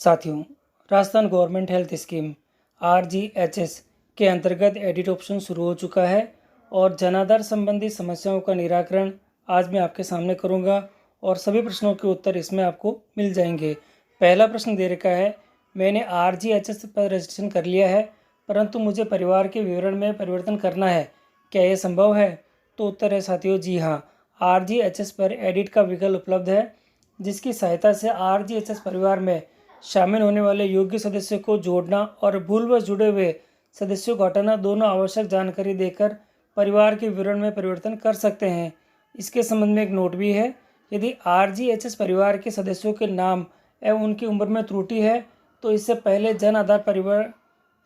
साथियों, Rajasthan government health scheme RGHS के अंतर्गत एडिट ऑप्शन शुरू हो चुका है और जन आधार संबंधी समस्याओं का निराकरण आज मैं आपके सामने करूंगा और सभी प्रश्नों के उत्तर इसमें आपको मिल जाएंगे। पहला प्रश्न दे रखा है, मैंने RGHS पर रजिस्ट्रेशन कर लिया है परंतु मुझे परिवार के विवरण में परिवर्तन करना है, क्या यह संभव है? तो उत्तर है साथियों, जी हाँ। RGHS पर एडिट का विकल्प उपलब्ध है जिसकी सहायता से RGHS परिवार में शामिल होने वाले योग्य सदस्यों को जोड़ना और भूलवश जुड़े हुए सदस्यों को हटाना दोनों आवश्यक जानकारी देकर परिवार के विवरण में परिवर्तन कर सकते हैं। इसके संबंध में एक नोट भी है, यदि RGHS परिवार के सदस्यों के नाम एवं उनकी उम्र में त्रुटि है तो इससे पहले जन आधार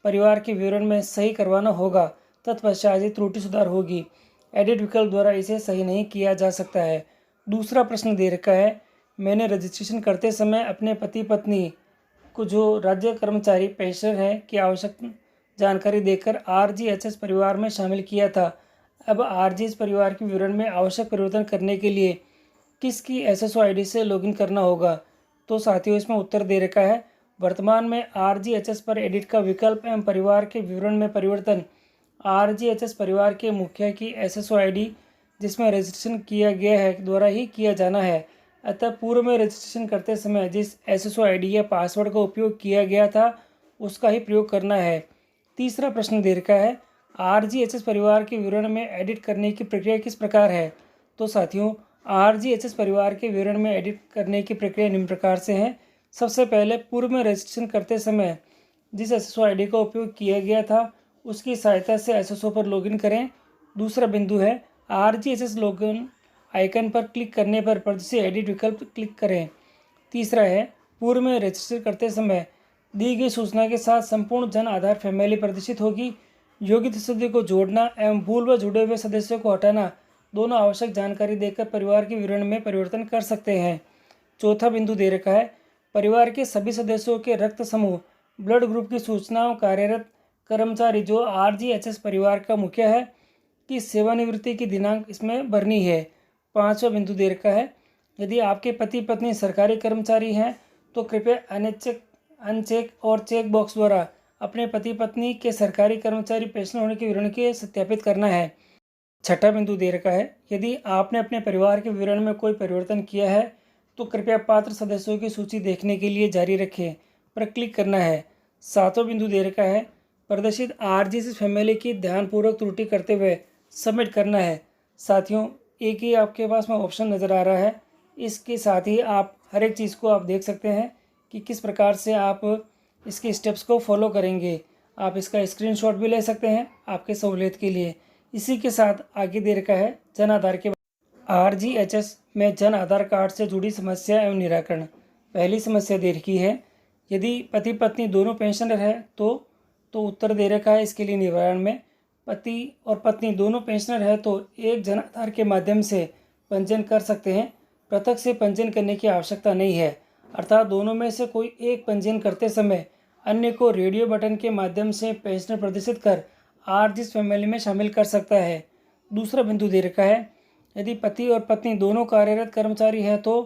परिवार के विवरण में सही करवाना होगा, तत्पश्चात ही त्रुटि सुधार होगी। एडिट विकल्प द्वारा इसे सही नहीं किया जा सकता है। दूसरा प्रश्न दे रखा है, मैंने रजिस्ट्रेशन करते समय अपने पति पत्नी को जो राज्य कर्मचारी पेंशनर है की आवश्यक जानकारी देकर RGHS परिवार में शामिल किया था। अब RGHS परिवार के विवरण में आवश्यक परिवर्तन करने के लिए किसकी SSO ID से लॉगिन करना होगा? तो साथियों, इसमें उत्तर दे रखा है, वर्तमान में RGHS पर एडिट का विकल्प एवं परिवार के विवरण में परिवर्तन RGHS परिवार के मुखिया की SSO ID जिसमें रजिस्ट्रेशन किया गया है द्वारा ही किया जाना है। अतः पूर्व में रजिस्ट्रेशन करते समय जिस SSO ID या पासवर्ड का उपयोग किया गया था उसका ही प्रयोग करना है। तीसरा प्रश्न दे रखा है, RGHS परिवार के विवरण में एडिट करने की प्रक्रिया किस प्रकार है? तो साथियों, RGHS परिवार के विवरण में एडिट करने की प्रक्रिया निम्न प्रकार से है। सबसे पहले पूर्व में रजिस्ट्रेशन करते समय जिस SSO ID का उपयोग किया गया था उसकी सहायता से SSO पर लॉगिन करें। दूसरा बिंदु है, RGHS लॉगिन आइकन पर क्लिक करने पर प्रदर्शित एडिट विकल्प क्लिक करें। तीसरा है, पूर्व में रजिस्टर करते समय दी गई सूचना के साथ संपूर्ण जन आधार फैमिली प्रदर्शित होगी। योग्य सदस्य को जोड़ना एवं भूल व जुड़े हुए सदस्यों को हटाना दोनों आवश्यक जानकारी देकर परिवार के विवरण में परिवर्तन कर सकते हैं। चौथा बिंदु दे रखा है, परिवार के सभी सदस्यों के रक्त समूह ब्लड ग्रुप की सूचनाओं कार्यरत कर्मचारी जो RGHS परिवार का मुखिया है की सेवानिवृत्ति की दिनांक इसमें भरनी है। पांचवा बिंदु दे रखा है, यदि आपके पति पत्नी सरकारी कर्मचारी हैं तो कृपया अनचेक और चेक बॉक्स द्वारा अपने पति पत्नी के सरकारी कर्मचारी पेंशन होने के विवरण के सत्यापित करना है। छठा बिंदु दे रखा है, यदि आपने अपने परिवार के विवरण में कोई परिवर्तन किया है तो कृपया पात्र सदस्यों की सूची देखने के लिए जारी रखें पर क्लिक करना है। सातवां बिंदु दे रखा है, प्रदर्शित RGHS फैमिली की ध्यानपूर्वक त्रुटि करते हुए सबमिट करना है। साथियों, एक ही आपके पास में ऑप्शन नज़र आ रहा है, इसके साथ ही आप हर एक चीज़ को आप देख सकते हैं कि किस प्रकार से आप इसके स्टेप्स को फॉलो करेंगे। आप इसका स्क्रीनशॉट भी ले सकते हैं आपके सहूलियत के लिए। इसी के साथ आगे दे रखा है जन आधार के RGHS में जन आधार कार्ड से जुड़ी समस्या एवं निराकरण। पहली समस्या दे रखी है, यदि पति पत्नी दोनों पेंशनर है तो उत्तर दे रखा है इसके लिए निवारण में, पति और पत्नी दोनों पेंशनर है तो एक जन आधार के माध्यम से पंजीयन कर सकते हैं। पृथक से पंजीयन करने की आवश्यकता नहीं है, अर्थात दोनों में से कोई एक पंजीयन करते समय अन्य को रेडियो बटन के माध्यम से पेंशनर प्रदर्शित कर RGHS फैमिली में शामिल कर सकता है। दूसरा बिंदु दे रखा है, यदि पति और पत्नी दोनों कार्यरत कर्मचारी हैं तो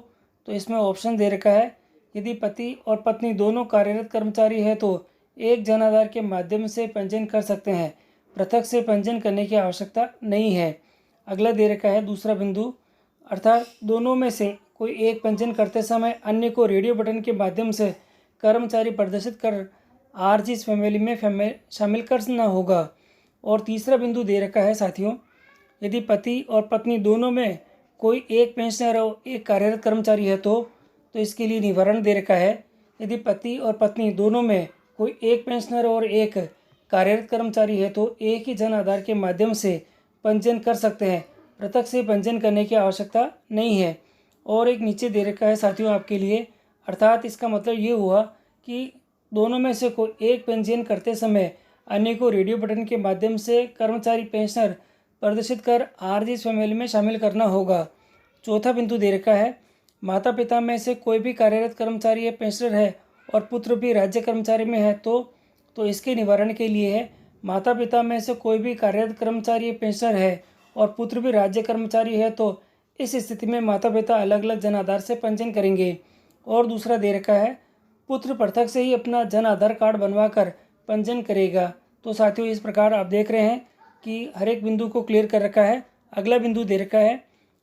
इसमें ऑप्शन दे रखा है, यदि पति और पत्नी दोनों कार्यरत कर्मचारी है तो एक जन आधार के माध्यम से पंजीयन कर सकते हैं, पृथक से पंजीयन करने की आवश्यकता नहीं है। अगला दे रखा है दूसरा बिंदु, अर्थात दोनों में से कोई एक पंजीयन करते समय अन्य को रेडियो बटन के माध्यम से कर्मचारी प्रदर्शित कर RGHS फैमिली में शामिल करना होगा। और तीसरा बिंदु दे रखा है साथियों, यदि पति और पत्नी दोनों में कोई एक पेंशनर और एक कार्यरत कर्मचारी है तो इसके लिए निवारण दे रखा है, यदि पति और पत्नी दोनों में कोई एक पेंशनर और एक कार्यरत कर्मचारी है तो एक ही जन आधार के माध्यम से पंजीयन कर सकते हैं, पृथक से पंजीयन करने की आवश्यकता नहीं है। और एक नीचे दे रखा है साथियों आपके लिए, अर्थात इसका मतलब ये हुआ कि दोनों में से कोई एक पंजीयन करते समय अन्य को रेडियो बटन के माध्यम से कर्मचारी पेंशनर प्रदर्शित कर RGHS फैमिली में शामिल करना होगा। चौथा बिंदु दे रखा है, माता पिता में से कोई भी कार्यरत कर्मचारी या पेंशनर है और पुत्र भी राज्य कर्मचारी में है तो इसके निवारण के लिए है, माता पिता में से कोई भी कार्यरत कर्मचारी या पेंशनर है और पुत्र भी राज्य कर्मचारी है तो इस स्थिति में माता पिता अलग अलग जन आधार से पंजीयन करेंगे। और दूसरा दे रखा है, पुत्र पृथक से ही अपना जन आधार कार्ड बनवाकर पंजीयन करेगा। तो साथियों, इस प्रकार आप देख रहे हैं कि हर एक बिंदु को क्लियर कर रखा है। अगला बिंदु दे रखा है,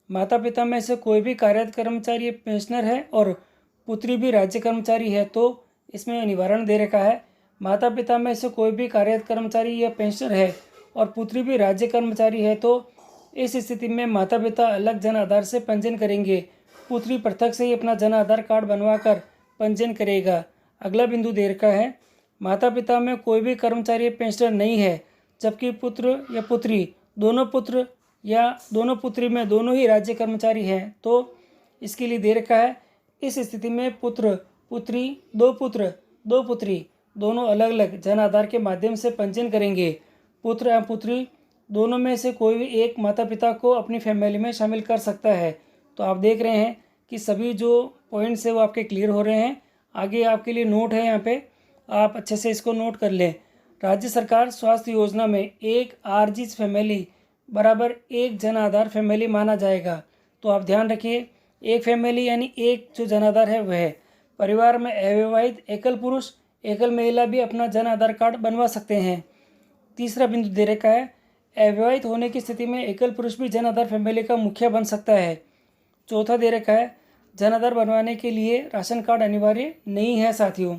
माता पिता में से कोई भी कार्यरत कर्मचारी पेंशनर है और पुत्री भी राज्य कर्मचारी है। तो इसमें निवारण दे रखा है, माता पिता में से कोई भी कार्यरत कर्मचारी या पेंशनर है और पुत्री भी राज्य कर्मचारी है, तो इस स्थिति में माता पिता अलग जन आधार से पंजीयन करेंगे, पुत्री पृथक से ही अपना जन आधार कार्ड बनवाकर पंजीयन करेगा। अगला बिंदु दे रखा है, माता पिता में कोई भी कर्मचारी पेंशनर नहीं है, जबकि पुत्र या पुत्री दोनों पुत्र या दोनों पुत्री में दोनों ही राज्य कर्मचारी हैं। तो इसके लिए दे रखा है, इस स्थिति में पुत्र पुत्री दो पुत्र दो पुत्री दोनों अलग अलग जन आधार के माध्यम से पंजीयन करेंगे। पुत्र या पुत्री दोनों में से कोई भी एक माता पिता को अपनी फैमिली में शामिल कर सकता है। तो आप देख रहे हैं कि सभी जो पॉइंट्स है वो आपके क्लियर हो रहे हैं। आगे आपके लिए नोट है, यहाँ पे आप अच्छे से इसको नोट कर लें। राज्य सरकार स्वास्थ्य योजना में एक आरजी फैमिली बराबर एक जन आधार फैमिली माना जाएगा। तो आप ध्यान रखिए, एक फैमिली यानी एक जो जन आधार है वह परिवार में अविवाहित एकल पुरुष एकल महिला भी अपना जन आधार कार्ड बनवा सकते हैं। तीसरा बिंदु दे रखा है, अविवाहित होने की स्थिति में एकल पुरुष भी जन आधार फैमिली का मुखिया बन सकता है। चौथा दे रखा है, जन आधार बनवाने के लिए राशन कार्ड अनिवार्य नहीं है। साथियों,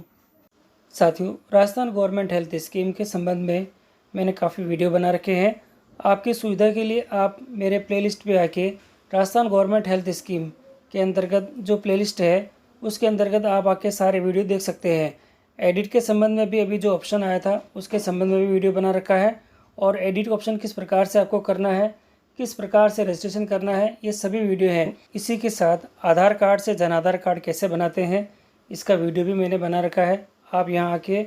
राजस्थान गवर्नमेंट हेल्थ स्कीम के संबंध में मैंने काफ़ी वीडियो बना रखे हैं। आपकी सुविधा के लिए आप मेरे प्लेलिस्ट पे आके राजस्थान गवर्नमेंट हेल्थ स्कीम के अंतर्गत जो प्लेलिस्ट है उसके अंतर्गत आप आके सारे वीडियो देख सकते हैं। एडिट के संबंध में भी अभी जो ऑप्शन आया था उसके संबंध में भी वीडियो बना रखा है, और एडिट ऑप्शन किस प्रकार से आपको करना है, किस प्रकार से रजिस्ट्रेशन करना है, ये सभी वीडियो हैं। इसी के साथ आधार कार्ड से जन आधार कार्ड कैसे बनाते हैं इसका वीडियो भी मैंने बना रखा है। आप यहाँ आके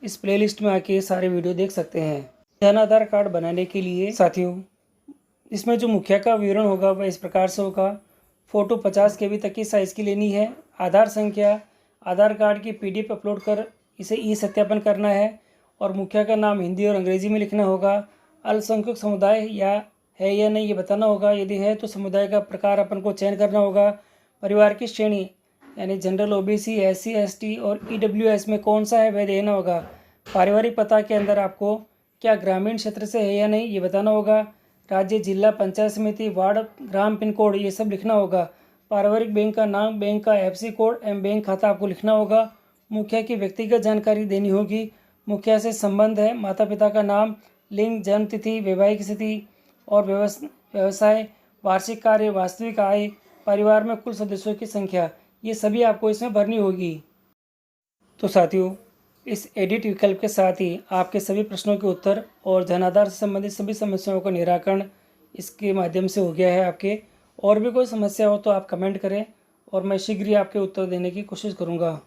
इस प्लेलिस्ट में आके सारे वीडियो देख सकते हैं। जन आधार कार्ड बनाने के लिए साथियों, इसमें जो मुखिया का विवरण होगा वह इस प्रकार से होगा। फ़ोटो 50 KB तक की साइज़ की लेनी है। आधार संख्या, आधार कार्ड की PDF अपलोड कर इसे ई सत्यापन करना है, और मुखिया का नाम हिंदी और अंग्रेजी में लिखना होगा। अल्पसंख्यक समुदाय है या नहीं ये बताना होगा, यदि है तो समुदाय का प्रकार अपन को चयन करना होगा। परिवार की श्रेणी यानी जनरल, OBC, SC, ST और EWS में कौन सा है वह देना होगा। पारिवारिक पता के अंदर आपको क्या ग्रामीण क्षेत्र से है या नहीं ये बताना होगा। राज्य, जिला, पंचायत समिति, वार्ड, ग्राम, पिन कोड ये सब लिखना होगा। पारिवारिक बैंक का नाम, बैंक का FC कोड एवं बैंक खाता आपको लिखना होगा। मुखिया की व्यक्तिगत जानकारी देनी होगी। मुखिया से संबंध है, माता पिता का नाम, लिंग, जन्म तिथि, वैवाहिक स्थिति और व्यवसाय, वार्षिक कार्य, वास्तविक आय, परिवार में कुल सदस्यों की संख्या, ये सभी आपको इसमें भरनी होगी। तो साथियों, इस एडिट विकल्प के साथ ही आपके सभी प्रश्नों के उत्तर और जन आधार से संबंधित सभी समस्याओं का निराकरण इसके माध्यम से हो गया है आपके। और भी कोई समस्या हो तो आप कमेंट करें और मैं शीघ्र ही आपके उत्तर देने की कोशिश करूँगा।